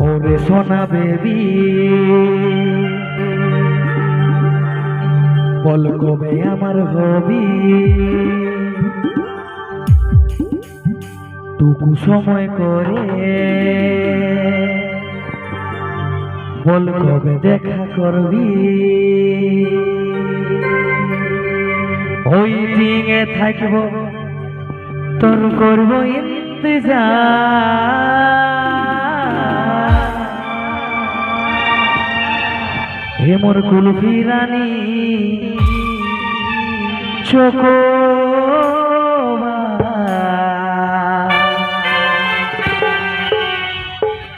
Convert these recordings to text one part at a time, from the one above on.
ওরে সোনা বেবি বল কবে আমার হবি টুকু সময় করে বল কবে দেখা করবি ওই দিনে থাকব তোর করব ইন্তজার হে মোর কুলফি রানী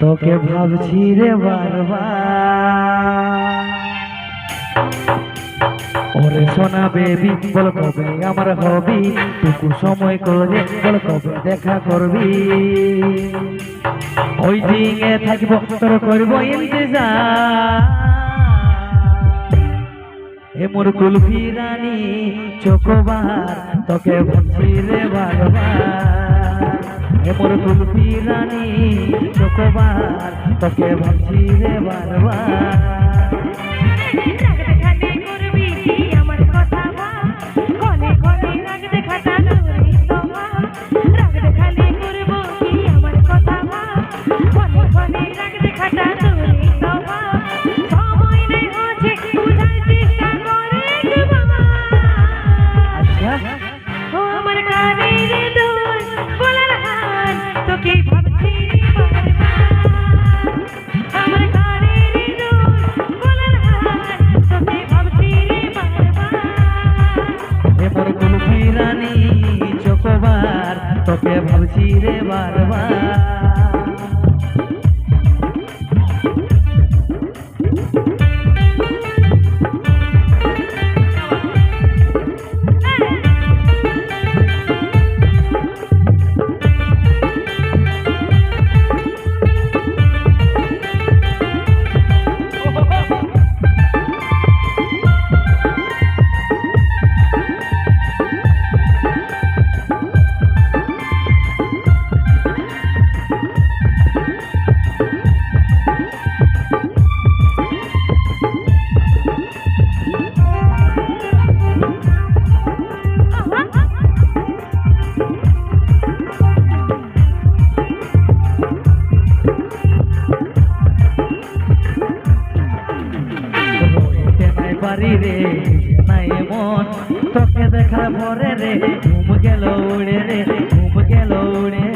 তোকে ভাবছি রে বারবার ওরে সোনা বেবি বল কবে আমার হবি টুকু সময় করে বল কবে দেখা করবি ওই দিনে থাকবো তোর করবো ইন্তজার হে মোর কুলফি রানী চোখবার তোকে ভাবছি রে বারবার হে মোর কুলফি রানী চোখবার তোকে ভাবছি রে বারবার তোকে ভাবছি রে বারবার রে নাই মন তোকে দেখার পরে রে ঘুম গেল উড়ে রে ঘুম গেল উড়ে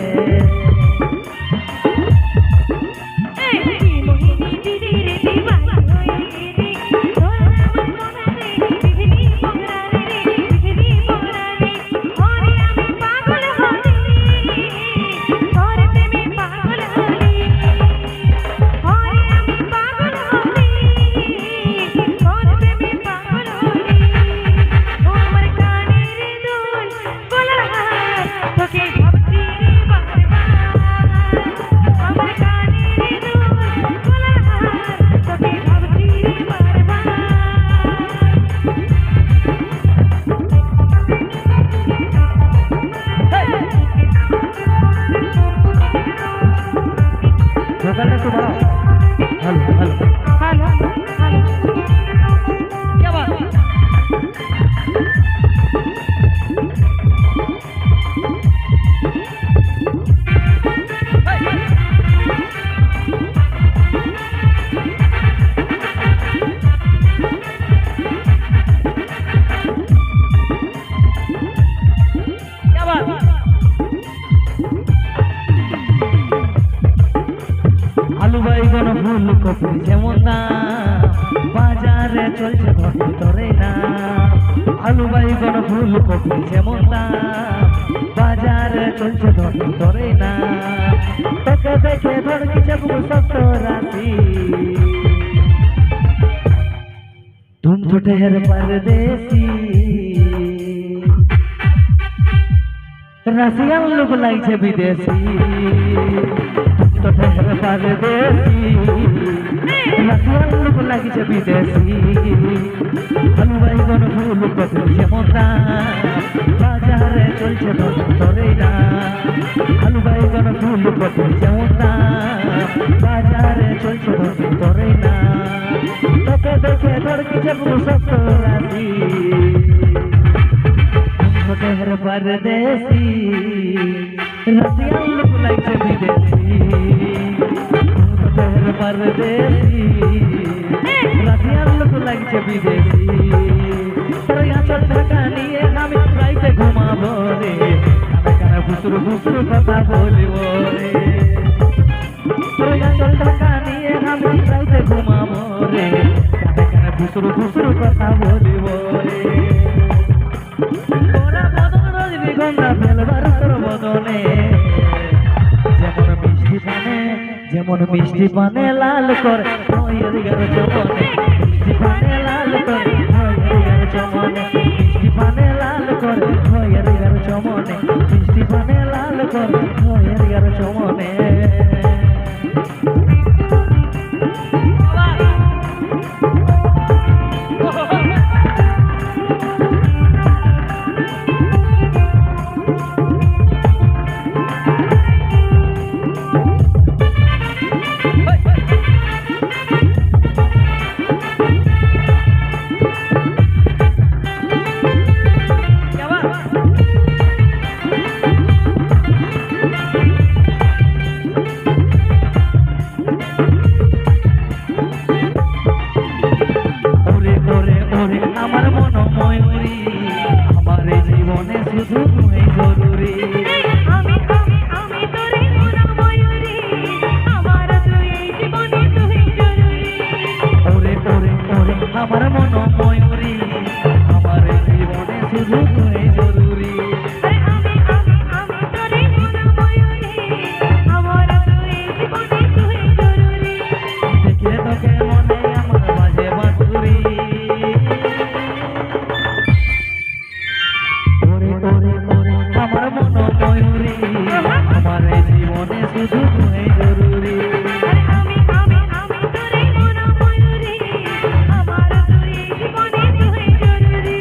ফুলকপি যেমন দাম বাজারে চলছে ভিতরে না আলু বাইগন ফুলকপি যেমন দাম বাজারে চলছে ভিতরে না তোকে দেখে ধরছে সত্য রাশি तुम तो ठहर परदेसी रसियन लोग लाइछे विदेशी तो ठहर परदेसी रसियन लोग लाइछे विदेशी आलू बैगन फूलकपि जेमन बाजारे चलছে ধরে না आलू बैगन फूलकपि जेमन চলছে তোরে না তোকে দেখে ধড়কিছে পুরো সপ্ত রাতি ছোটের পরদেশি রাতিয়া লোক লাগছে বিদেশি ছোটের পরদেশি রাতিয়া লোক লাগছে বিদেশি তোর আঁচল ঢাকা নিয়ে আমি রাইতে ঘুমাবো রে কানে কানে ফুসুর ফুসুর কথা বলিব রে তোর আঁচল ঢাকা নিয়ে আমি রাইতে ঘুমাবো রে কানে কানে ফুসুর ফুসুর কথা বলিব রে তোরা বদন রজনীগন্ধা ফেলবার তোর বদনে যেমন মিষ্টি পানে লাল করে নয়ের গার চমনে মিষ্টি পানে লাল করে নয়ের গার চমনে মিষ্টি পানে লাল করে নয়ের গার চমনে মিষ্টি পানে লাল করে নয়ের গার চমনে আমার মন ময়ূরী আমার জীবনে শুধু তুই জরুরি আমি তোরে মন ময়ূরী আমার তুই জীবনে তুই জরুরি ওরে ওরে ওরে আমার মন ময়ূরী আমার জীবনে শুধু তুই জরুরি আমি তোরে মন ময়ূরী আমার তুই জীবনে তুই জরুরি দেখলে তোকে মনে আমার বাজে বাঁশুরি আমার মন ময়ূরী আমার জীবনে শুধু তুই জরুরি আমি তোরে মন ময়ূরী আমার তুই জীবনে তুই জরুরি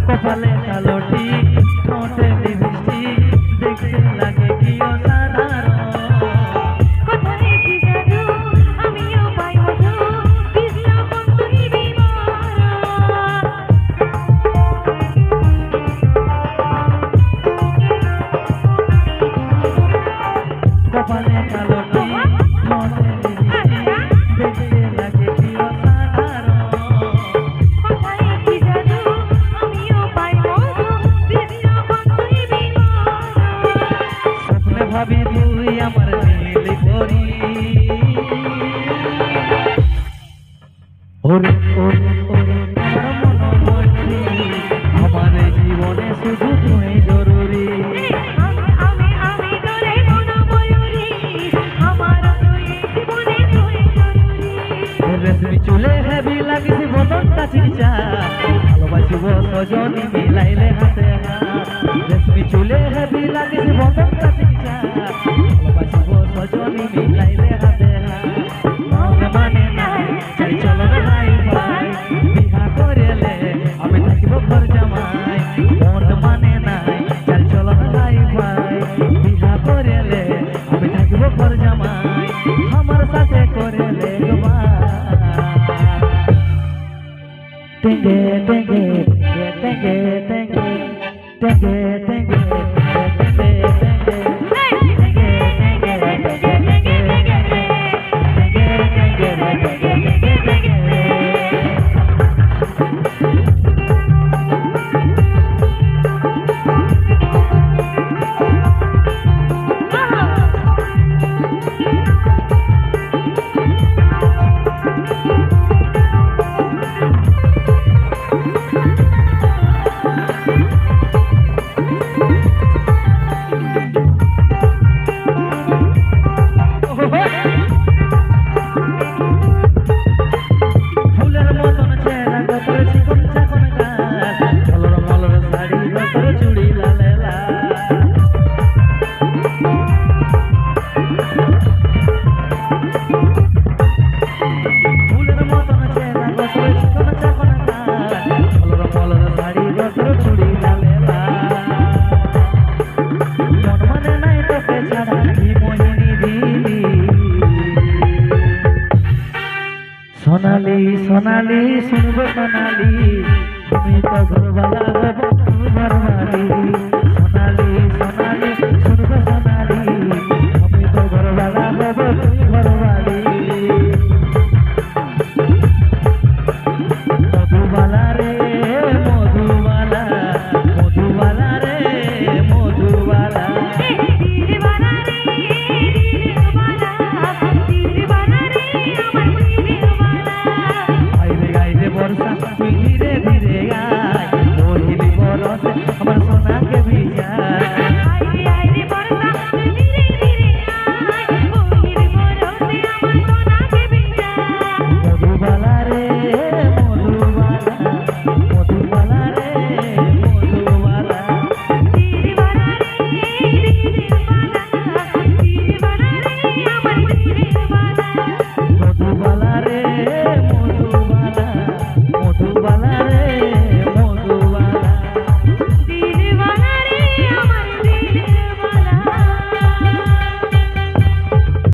কপালে কালোটি ঠোঁটে লিপস্টি দেখতে লাগে কি অসাধারণ কোথায় কি জাদু আমিও পাই মধু কৃষ্ণ বন্ধুই বিমান কপালে কালোটি ঠোঁটে লিপস্টি দেখতে লাগে কি অসাধারণ কোথায় কি জাদু আমিও পাই মধু কৃষ্ণ বন্ধুই বিমান স্বপ্নে ভাবি তুই আমার নীলি পরি ওরে ওরে ওরে আমার মন ময়ূরী আমার জীবনে শুধু তুই জরুরি আমি তোরে মন ময়ূরী আমার তুই জীবনে তুই জরুরি রেশমি চুলে হেবি লাগিস বদনটা চিরচা ভালোবাসিব সজনী মিলাইলে হাতে হাত রেশমি চুলে হেবি লাগিস বদনটা চিরচা ভালোবাসিব সজনী মিলাইলে হাতে হাত মন মানে নাই চাই চলো রে ভাই ভাই বিহা করেলে আমি থাকিব ঘর জামাই মন মানে নাই চাই চলো রে ভাই ভাই বিহা করেলে আমি থাকিব ঘর জামাই আমার সাথে করেলে গোবা টেঙ্গে টেঙ্গে টেঙ্গে টেঙ্গে টেঙ্গে টেঙ্গে সোনালি সোনালি শুনবো সোনালি তুমি তো ঘরবালা হব তুমি ঘরবালি সোনালি সোনালি শুনবো সোনালি তুমি তো ঘরবালা হব তুমি ঘরবালি মধুবালা রে মধুবালা মধুবালা রে মধুবালা দিলবালা রে দিলবালা দিলবালা রে আমার দিলবালা আইরে আইরে বর্ষা তুই ধীরে ধীরে আয় বহিলি বরসে আমার সোনাকে ভিজায় আইরে আইরে বর্ষা ধীরে ধীরে আয় বহির বরসে আমার সোনাকে ভিজা মধুবালা রে মধুবালা মধুবালা